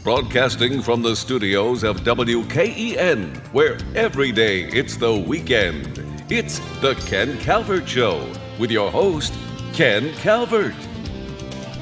Broadcasting from the studios of WKEN, where every day it's the weekend. It's the Ken Calvert Show with your host, Ken Calvert.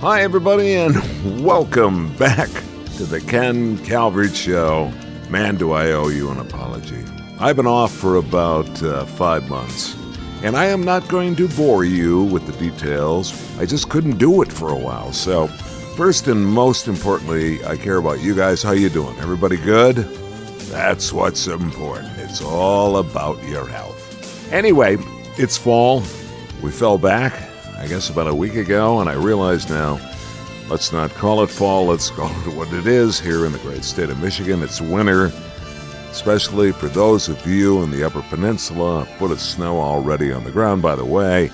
Hi, everybody, and welcome back to the Ken Calvert Show. Man, do I owe you an apology. I've been off for about 5 months, and I am not going to bore you with the details. I just couldn't do it for a while. So, first and most importantly, I care about you guys. How you doing? Everybody good? That's what's important. It's all about your health. Anyway, it's fall. We fell back, I guess, about a week ago, and I realize now, let's not call it fall. Let's call it what it is here in the great state of Michigan. It's winter. Especially for those of you in the Upper Peninsula. A foot of snow already on the ground, by the way.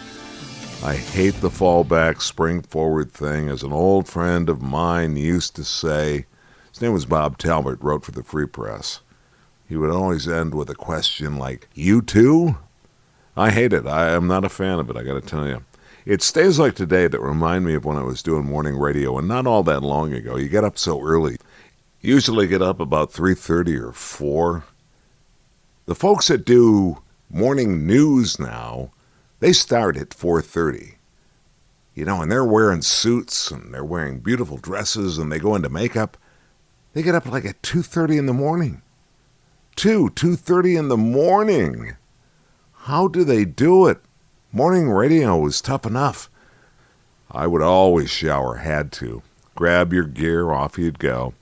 I hate the fallback, spring forward thing. As an old friend of mine used to say, his name was Bob Talbot, wrote for the Free Press. He would always end with a question like, "You too?" I hate it. I am not a fan of it, I got to tell you. It's days like today that remind me of when I was doing morning radio, and not all that long ago. You get up so early. Usually get up about 3:30 or 4. The folks that do morning news now, they start at 4:30. You know, and they're wearing suits, and they're wearing beautiful dresses, and they go into makeup. They get up like at 2:30 in the morning. 2:30 in the morning. How do they do it? Morning radio is tough enough. I would always shower, had to. Grab your gear, off you'd go.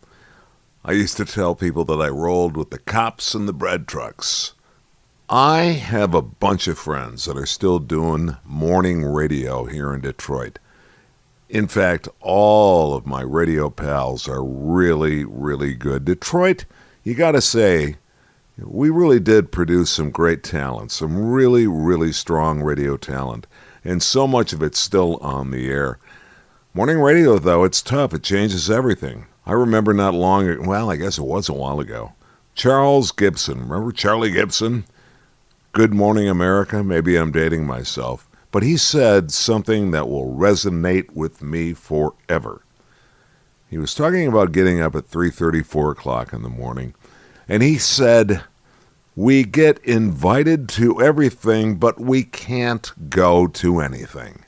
I used to tell people that I rolled with the cops and the bread trucks. I have a bunch of friends that are still doing morning radio here in Detroit. In fact, all of my radio pals are really, really good. Detroit, you got to say, we really did produce some great talent, some really, really strong radio talent, and so much of it's still on the air. Morning radio, though, it's tough. It changes everything. I remember not long ago, well, I guess it was a while ago, Charles Gibson. Remember Charlie Gibson? Good Morning America? Maybe I'm dating myself. But he said something that will resonate with me forever. He was talking about getting up at 3:30, 4 o'clock in the morning. And he said, we get invited to everything, but we can't go to anything.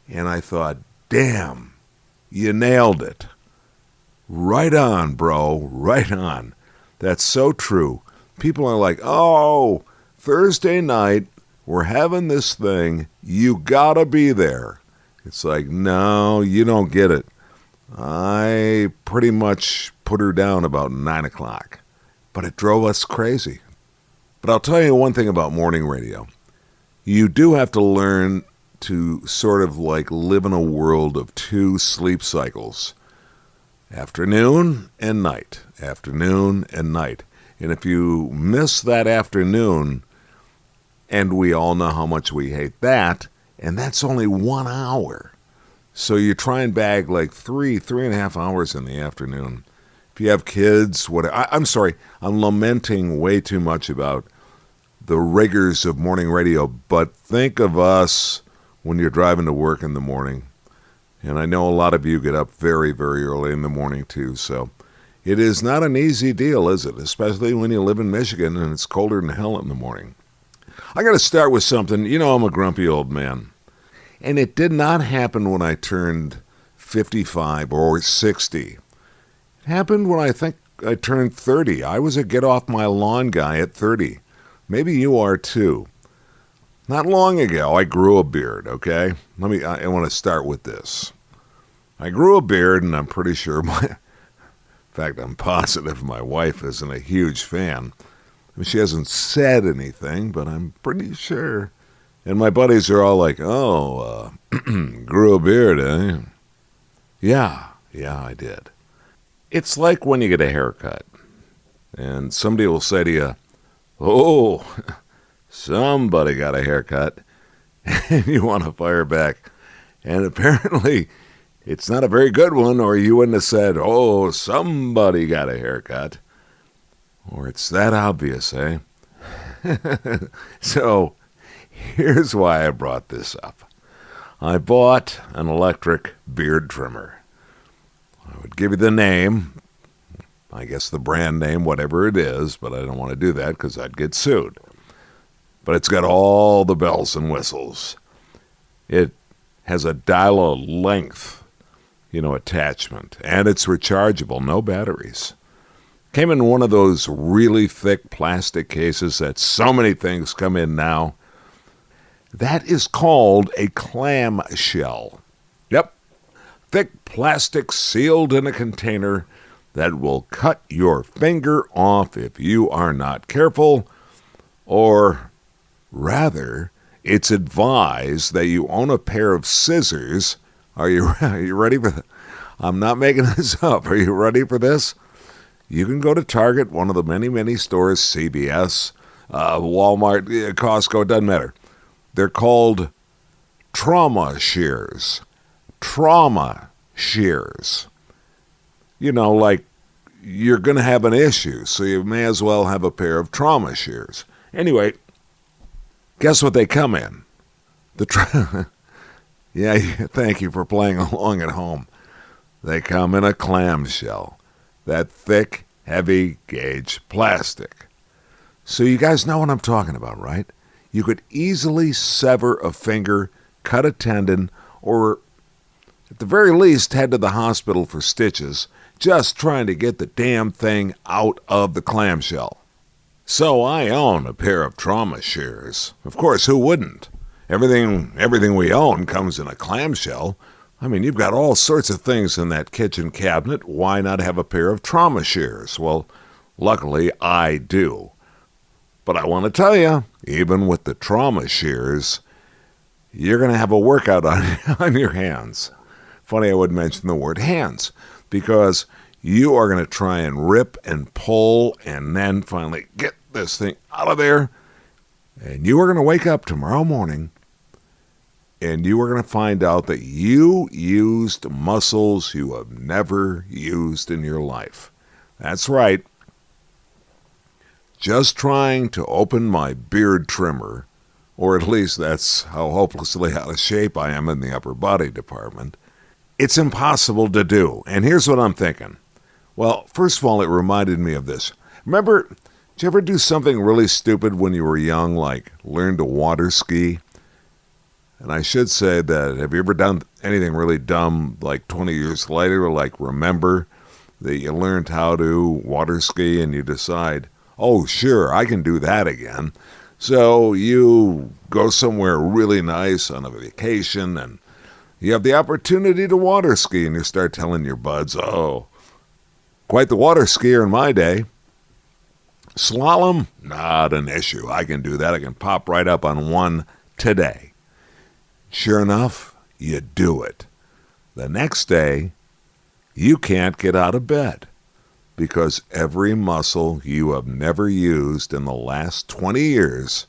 And I thought, damn, you nailed it. Right on, bro. Right on. That's so true. People are like, oh, Thursday night, we're having this thing. You gotta be there. It's like, no, you don't get it. I pretty much put her down about 9 o'clock. But it drove us crazy. But I'll tell you one thing about morning radio. You do have to learn to sort of like live in a world of 2 sleep cycles. Afternoon and night. Afternoon and night. And if you miss that afternoon, and we all know how much we hate that, and that's only 1 hour. So you try and bag like 3.5 hours in the afternoon. If you have kids, I'm sorry, I'm lamenting way too much about the rigors of morning radio, but think of us when you're driving to work in the morning. And I know a lot of you get up very, very early in the morning, too. So it is not an easy deal, is it? Especially when you live in Michigan and it's colder than hell in the morning. I got to start with something. You know, I'm a grumpy old man. And it did not happen when I turned 55 or 60. It happened when I think I turned 30. I was a get-off-my-lawn guy at 30. Maybe you are, too. Not long ago, I grew a beard, okay? I want to start with this. I grew a beard, and I'm pretty sure in fact, I'm positive my wife isn't a huge fan. I mean, she hasn't said anything, but I'm pretty sure. And my buddies are all like, oh, grew a beard, eh? Yeah, I did. It's like when you get a haircut, and somebody will say to you, oh, somebody got a haircut, and you want to fire back. And apparently, it's not a very good one, or you wouldn't have said, oh, somebody got a haircut. Or it's that obvious, eh? So, here's why I brought this up. I bought an electric beard trimmer. I would give you the name. I guess the brand name, whatever it is, but I don't want to do that because I'd get sued. But it's got all the bells and whistles. It has a dial-a-length, attachment, and it's rechargeable, no batteries. Came in one of those really thick plastic cases that so many things come in now. That is called a clamshell. Yep, thick plastic sealed in a container that will cut your finger off if you are not careful, or rather, it's advised that you own a pair of scissors. Are you ready for this? I'm not making this up. Are you ready for this? You can go to Target, one of the many, many stores, CVS, Walmart, Costco, it doesn't matter. They're called trauma shears. Trauma shears. Like you're going to have an issue, so you may as well have a pair of trauma shears. Anyway, guess what they come in? Yeah, thank you for playing along at home. They come in a clamshell, that thick, heavy gauge plastic. So you guys know what I'm talking about, right? You could easily sever a finger, cut a tendon, or at the very least head to the hospital for stitches, just trying to get the damn thing out of the clamshell. So I own a pair of trauma shears. Of course, who wouldn't? Everything we own comes in a clamshell. I mean, you've got all sorts of things in that kitchen cabinet. Why not have a pair of trauma shears? Well, luckily I do. But I want to tell you, even with the trauma shears, you're going to have a workout on your hands. Funny I would mention the word hands, because you are going to try and rip and pull and then finally get this thing out of there. And you are going to wake up tomorrow morning and you are going to find out that you used muscles you have never used in your life. That's right. Just trying to open my beard trimmer, or at least that's how hopelessly out of shape I am in the upper body department, it's impossible to do. And here's what I'm thinking. Well, first of all, it reminded me of this. Remember, did you ever do something really stupid when you were young, like learn to water ski? And I should say that, have you ever done anything really dumb like 20 years later, like remember that you learned how to water ski and you decide, oh, sure, I can do that again. So you go somewhere really nice on a vacation and you have the opportunity to water ski and you start telling your buds, oh, quite the water skier in my day. Slalom? Not an issue. I can do that. I can pop right up on one today. Sure enough, you do it. The next day, you can't get out of bed because every muscle you have never used in the last 20 years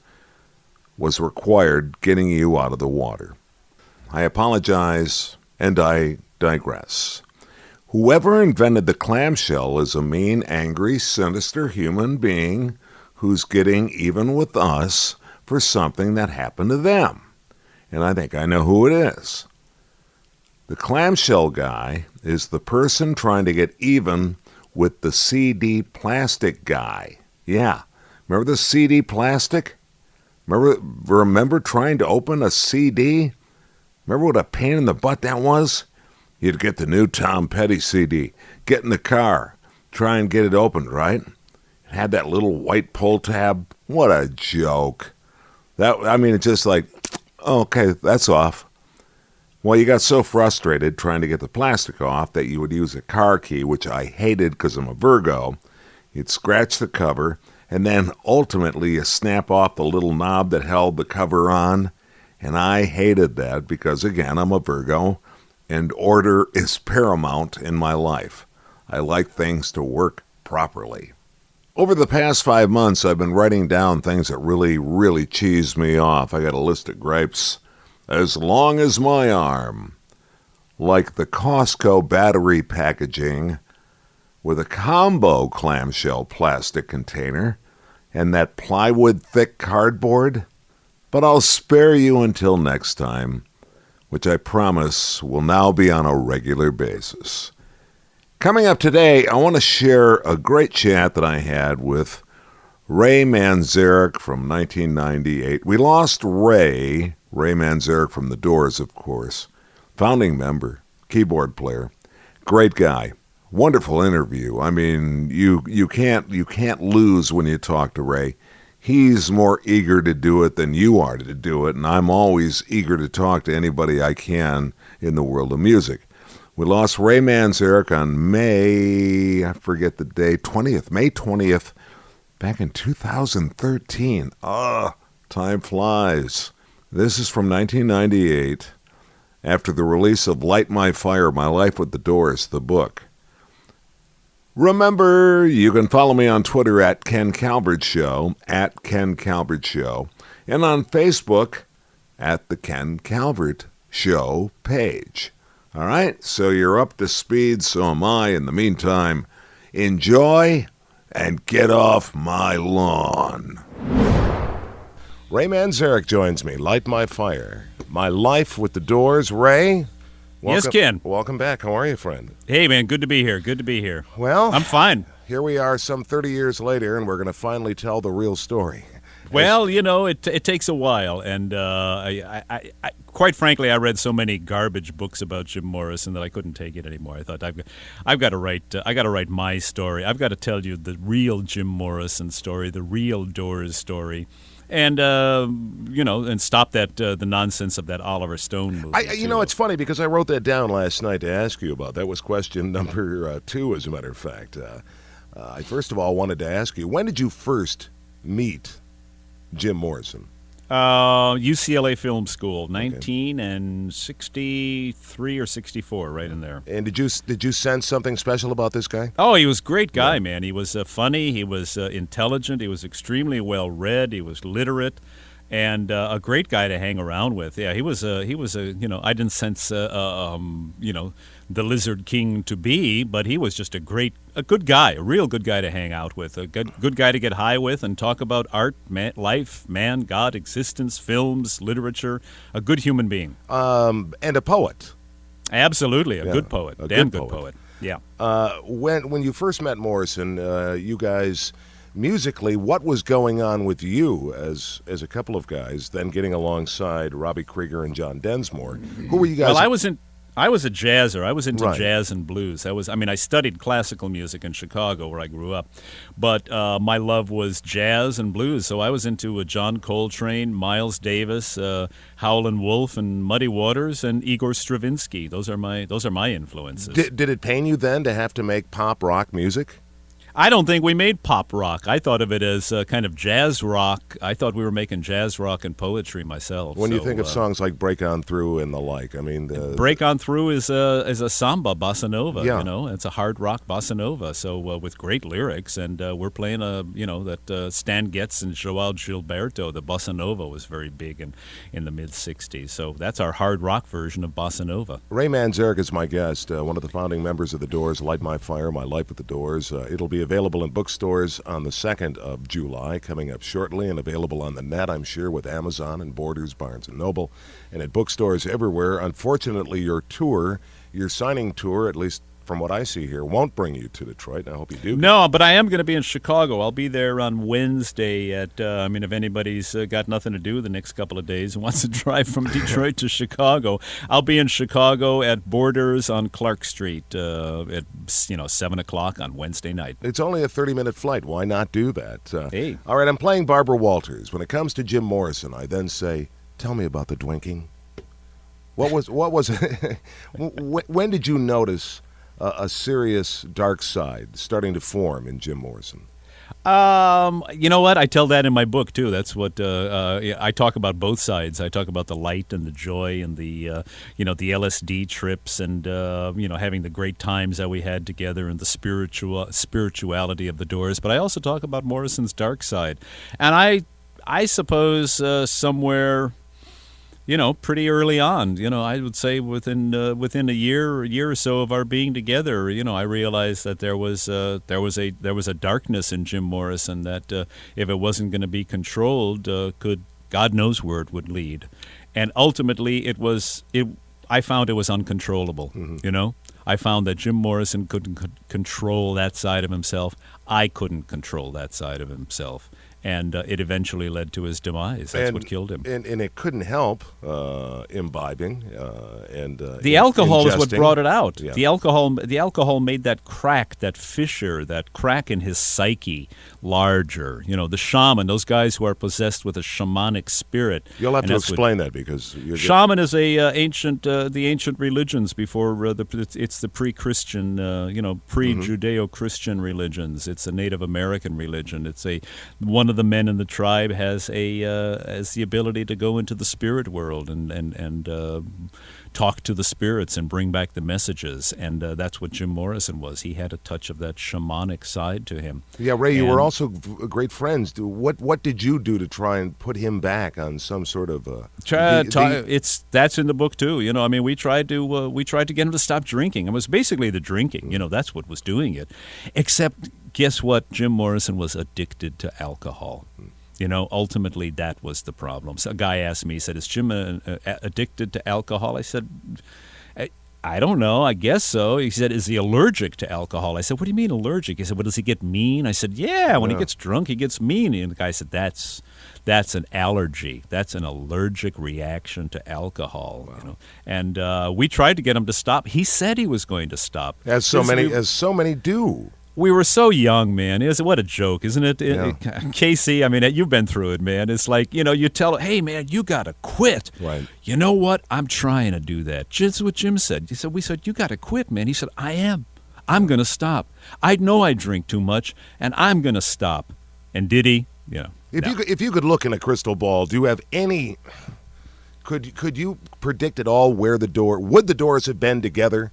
was required getting you out of the water. I apologize, and I digress. Whoever invented the clamshell is a mean, angry, sinister human being who's getting even with us for something that happened to them. And I think I know who it is. The clamshell guy is the person trying to get even with the CD plastic guy. Yeah, remember the CD plastic? Remember trying to open a CD? Remember what a pain in the butt that was? You'd get the new Tom Petty CD, get in the car, try and get it opened, right? It had that little white pull tab. What a joke. It's just like, okay, that's off. Well, you got so frustrated trying to get the plastic off that you would use a car key, which I hated because I'm a Virgo. You'd scratch the cover, and then ultimately you snap off the little knob that held the cover on. And I hated that because, again, I'm a Virgo, and order is paramount in my life. I like things to work properly. Over the past 5 months, I've been writing down things that really, really cheese me off. I got a list of gripes as long as my arm, like the Costco battery packaging with a combo clamshell plastic container and that plywood thick cardboard. But I'll spare you until next time, which I promise will now be on a regular basis. Coming up today, I want to share a great chat that I had with Ray Manzarek from 1998. We lost Ray Manzarek from The Doors, of course. Founding member, keyboard player, great guy. Wonderful interview. I mean, you can't lose when you talk to Ray. He's more eager to do it than you are to do it, and I'm always eager to talk to anybody I can in the world of music. We lost Ray Manzarek on May 20th, back in 2013. Time flies. This is from 1998, after the release of Light My Fire, My Life with the Doors, the book. Remember, you can follow me on Twitter at Ken Calvert Show, and on Facebook at the Ken Calvert Show page. All right, so you're up to speed, so am I. In the meantime, enjoy and get off my lawn. Ray Manzarek joins me. Light My Fire. My Life with the Doors. Ray? Yes, Ken. Welcome back. How are you, friend? Hey, man, good to be here. Good to be here. Well, I'm fine. Here we are some 30 years later, and we're going to finally tell the real story. Well, you know, it takes a while, and I quite frankly, I read so many garbage books about Jim Morrison that I couldn't take it anymore. I thought I've got to write my story. I've got to tell you the real Jim Morrison story, the real Doors story. And and stop that the nonsense of that Oliver Stone movie. It's funny because I wrote that down last night to ask you about. That was question number 2, as a matter of fact. I first of all wanted to ask you, when did you first meet Jim Morrison? UCLA Film School, 1963 or 64, right in there. And did you sense something special about this guy? Oh, he was a great guy, man. He was funny. He was intelligent. He was extremely well read. He was literate, and a great guy to hang around with. Yeah, he was I didn't sense the Lizard King to be, but he was just a good guy, a real good guy to hang out with, a good guy to get high with and talk about art, life, man, God, existence, films, literature. A good human being. And a poet. Absolutely, a good poet. Damn good poet. Yeah. When you first met Morrison, you guys, musically, what was going on with you as a couple of guys, then getting alongside Robbie Krieger and John Densmore? Who were you guys? Well, I was a jazzer. I was into jazz and blues. I studied classical music in Chicago, where I grew up. But my love was jazz and blues. So I was into John Coltrane, Miles Davis, Howlin' Wolf, and Muddy Waters, and Igor Stravinsky. Those are my influences. Did it pain you then to have to make pop rock music? I don't think we made pop rock. I thought of it as kind of jazz rock. I thought we were making jazz rock and poetry myself. When you think of songs like Break On Through and the like, I mean... Break On Through is a samba bossa nova, yeah. It's a hard rock bossa nova, so with great lyrics, and we're playing Stan Getz and Joao Gilberto. The bossa nova was very big in the mid-'60s, so that's our hard rock version of bossa nova. Ray Manzarek is my guest, one of the founding members of the Doors, Light My Fire, My Life with the Doors. It'll be available in bookstores on the 2nd of July, coming up shortly, and available on the net, I'm sure, with Amazon and Borders, Barnes & Noble, and at bookstores everywhere. Unfortunately, your signing tour, at least from what I see here, won't bring you to Detroit. I hope you do. No, but I am going to be in Chicago. I'll be there on Wednesday at, if anybody's got nothing to do the next couple of days and wants to drive from Detroit to Chicago, I'll be in Chicago at Borders on Clark Street at 7 o'clock on Wednesday night. It's only a 30-minute flight. Why not do that? Hey. All right, I'm playing Barbara Walters. When it comes to Jim Morrison, I then say, tell me about the dwinking. What was it? When did you notice a serious dark side starting to form in Jim Morrison? You know what? I tell that in my book too. That's what I talk about. Both sides. I talk about the light and the joy and the the LSD trips and having the great times that we had together and the spirituality of the Doors. But I also talk about Morrison's dark side, and I suppose somewhere, pretty early on, I would say within a year or so of our being together, I realized that there was a darkness in Jim Morrison that if it wasn't going to be controlled, God knows where it would lead, and ultimately I found it was uncontrollable. Mm-hmm. I found that Jim Morrison couldn't control that side of himself. I couldn't control that side of himself. And it eventually led to his demise. That's what killed him. And it couldn't help imbibing and the alcohol is what brought it out. Yeah. The alcohol made that crack, that fissure, that crack in his psyche larger. The shaman, those guys who are possessed with a shamanic spirit. You'll have to explain that because shaman is the ancient religions before it's the pre-Christian, pre-Judeo-Christian religions. It's a Native American religion. It's one of the men in the tribe has the ability to go into the spirit world and talk to the spirits and bring back the messages, and that's what Jim Morrison was. He had a touch of that shamanic side to him. Yeah, Ray, you were also great friends. What did you do to try and put him back on some sort of that's in the book too. We tried to get him to stop drinking. It was basically the drinking. That's what was doing it. Except, guess what? Jim Morrison was addicted to alcohol. Ultimately, that was the problem. So a guy asked me, he said, is Jim addicted to alcohol? I said, I don't know. I guess so. He said, is he allergic to alcohol? I said, what do you mean allergic? He said, well, does he get mean? I said, yeah, when he gets drunk, he gets mean. And the guy said, that's an allergy. That's an allergic reaction to alcohol. Wow. And we tried to get him to stop. He said he was going to stop. As so many do. We were so young, man. What a joke, isn't it? Yeah. Casey, you've been through it, man. It's like, you tell, hey, man, you got to quit. Right. You know what? I'm trying to do that. Just what Jim said. We said, you got to quit, man. He said, I am. I'm going to stop. I know I drink too much, and I'm going to stop. And did he? Yeah. If you could look in a crystal ball, do you have any... Could you predict at all where would the Doors have been together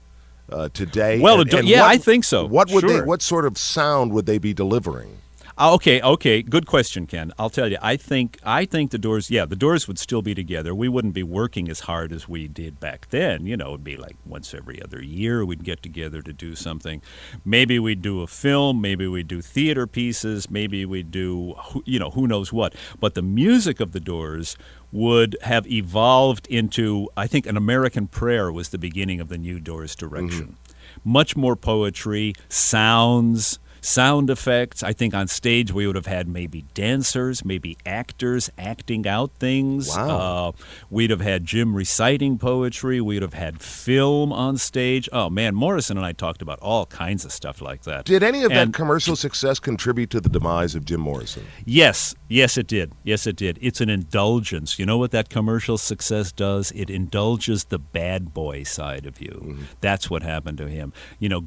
today? Well, I think so. What would what sort of sound would they be delivering? Okay. Good question, Ken. I'll tell you. I think the Doors would still be together. We wouldn't be working as hard as we did back then. It would be like once every other year we'd get together to do something. Maybe we'd do a film. Maybe we'd do theater pieces. Maybe we'd do, who knows what. But the music of the Doors would have evolved into, I think, An American Prayer was the beginning of the new Doors direction. Mm-hmm. Much more poetry, sound effects. I think on stage we would have had maybe dancers, maybe actors acting out things. Wow. We'd have had Jim reciting poetry. We'd have had film on stage. Oh, man, Morrison and I talked about all kinds of stuff like that. Did any of that commercial success contribute to the demise of Jim Morrison? Yes, it did. It's an indulgence. You know what that commercial success does? It indulges the bad boy side of you. Mm-hmm. That's what happened to him.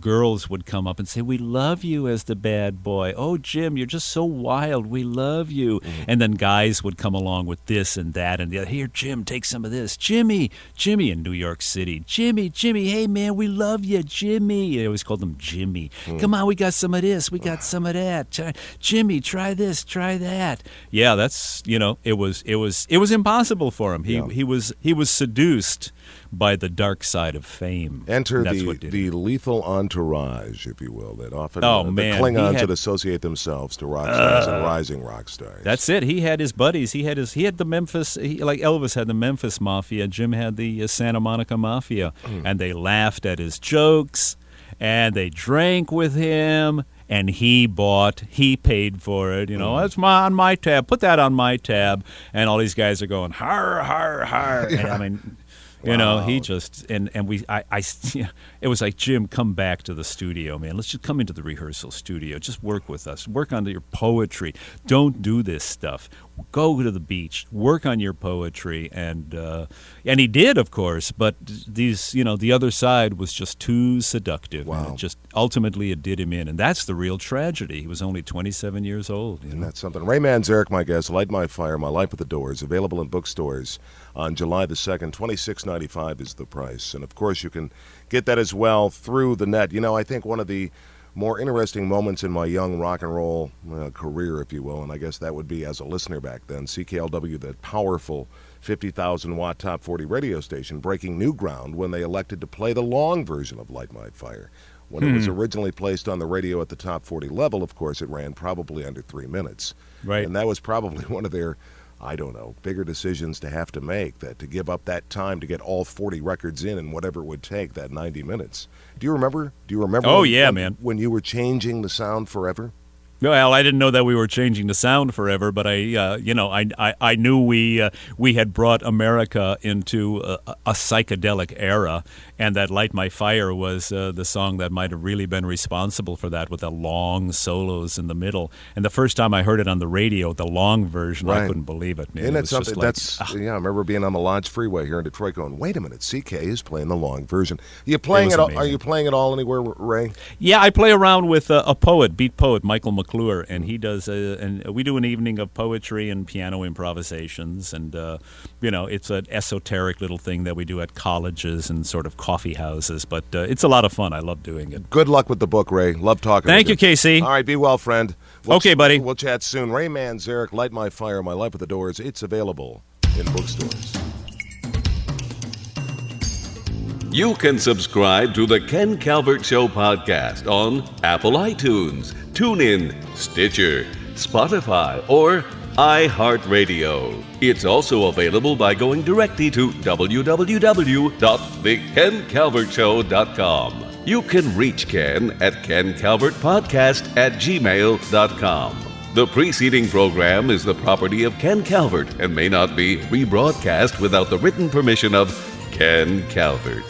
Girls would come up and say, we love you as the bad boy. Oh, Jim, you're just so wild. We love you. Mm-hmm. And then guys would come along with this and that and the other. Here, Jim, take some of this. Jimmy in New York City. Jimmy, hey, man, we love you, Jimmy. They always called him Jimmy. Come on, we got some of this. We got some of that. Jimmy, try this, try that. Yeah, that's, it was impossible for him. He was seduced by the dark side of fame. Enter the lethal entourage, if you will, that often the Klingons would associate themselves to rock stars and rising rock stars. That's it. He had his buddies. He had the Memphis, like Elvis had the Memphis Mafia. Jim had the Santa Monica Mafia, and they laughed at his jokes, and they drank with him. And he paid for it. That's on my tab. Put that on my tab. And all these guys are going, har, har, har. And Wow. he just it was like, Jim, come back to the studio, man. Let's just come into the rehearsal studio. Just work with us. Work on your poetry. Don't do this stuff. Go to the beach. Work on your poetry, and he did, of course. But the other side was just too seductive. Wow. And ultimately it did him in, and that's the real tragedy. He was only 27 years old. And that's something. Ray Manzarek, my guest. Light My Fire, My Life with the Doors. Available in bookstores on July the 2nd. $26.95 is the price, and of course you can get that as well through the net. I think one of the more interesting moments in my young rock and roll career, if you will, and I guess that would be as a listener back then, CKLW, that powerful 50,000-watt top 40 radio station, breaking new ground when they elected to play the long version of Light My Fire. When it was originally placed on the radio at the top 40 level, of course, it ran probably under 3 minutes. Right. And that was probably one of their I don't know, bigger decisions to have to make, that to give up that time to get all 40 records in and whatever it would take, that 90 minutes. Do you remember? Oh, yeah, man. When you were changing the sound forever? Well, I didn't know that we were changing the sound forever, but I knew we had brought America into a psychedelic era, and that "Light My Fire" was the song that might have really been responsible for that, with the long solos in the middle. And the first time I heard it on the radio, the long version, Right. I couldn't believe it. Man. Isn't It it was something just like, I remember being on the Lodge Freeway here in Detroit going, wait a minute, CK is playing the long version. You playing was it all, amazing. are you playing it all anywhere, Ray? Yeah, I play around with a poet, beat poet, Michael McClure, and he does, and we do an evening of poetry and piano improvisations, and it's an esoteric little thing that we do at colleges and sort of coffee houses, but it's a lot of fun. I love doing it. Good luck with the book, Ray. Love talking Thank with you, Casey. All right, be well, friend. Okay, buddy. We'll chat soon. Ray Manzarek, Light My Fire, My Life with the Doors. It's available in bookstores. You can subscribe to the Ken Calvert Show podcast on Apple iTunes, TuneIn, Stitcher, Spotify, or iHeartRadio. It's also available by going directly to www.thekencalvertshow.com. You can reach Ken at kencalvertpodcast@gmail.com. The preceding program is the property of Ken Calvert and may not be rebroadcast without the written permission of Ken Calvert.